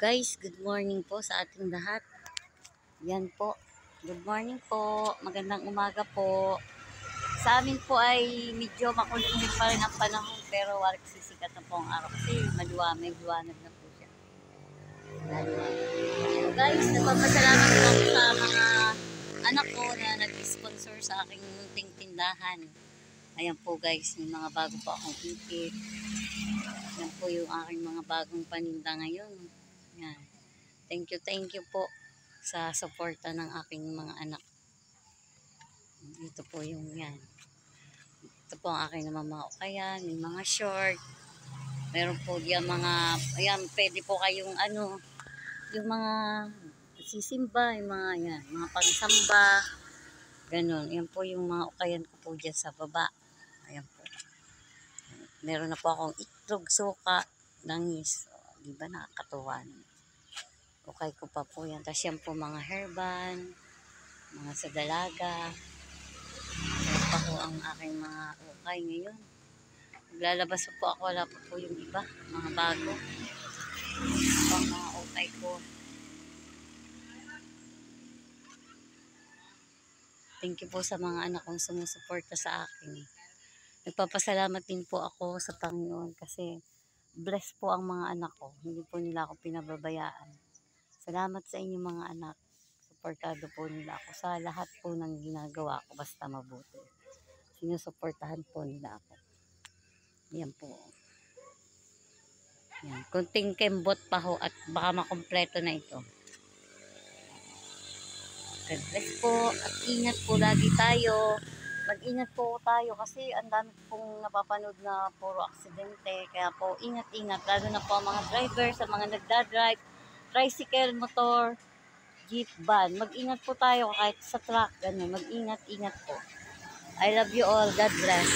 Guys, good morning po sa ating lahat. Yan po. Good morning po. Magandang umaga po. Sa amin po ay medyo makulimlim pa rin ang panahon pero walang sisikat na po ang araw kasi liwanag na po siya. So guys, nagpapasalamat po ako sa mga anak ko na nag-sponsor sa aking munting tindahan. Ayan po guys, may mga bago po akong ipit. Yan po yung aking mga bagong paninda ngayon. Yan. Thank you po sa suporta ng aking mga anak. Ito po yung yan. Ito po ang aking naman mga ukayan, may mga short. Meron po diyan mga, ayan, pwede po kayong yung mga sisimba, yung mga yan, mga pangsamba. Ganun. Yan po yung mga ukayan ko po diyan sa baba. Ayan po. Meron na po akong itlog, suka, langis. Di ba nakakatuwa naman? Okay ko pa po yan. Tapos yan po mga herban, mga sa dalaga. Yan pa po ang aking mga ukay ngayon. Maglalabas po ako. Wala pa po yung iba. Mga bago. Pang mga ukay ko. Thank you po sa mga anak kong sumusuporta sa akin. Nagpapasalamat din po ako sa Panginoon kasi blessed po ang mga anak ko. Hindi po nila ako pinababayaan. Salamat sa inyo mga anak. Suportado po nila ako sa lahat po ng ginagawa ko basta mabuti. Sinusuportahan po nila ako. Yan po. Yan. Kunting kembot pa ho at baka makompleto na ito. God bless po at ingat po lagi tayo. Mag-ingat po tayo kasi ang dami pong napapanood na puro aksidente. Kaya po ingat-ingat. Lalo na po ang mga driver, sa mga nagdadrive, tricycle, motor, jeep, van. Mag-ingat po tayo kahit sa truck. Ganun. Mag-ingat-ingat po. I love you all. God bless.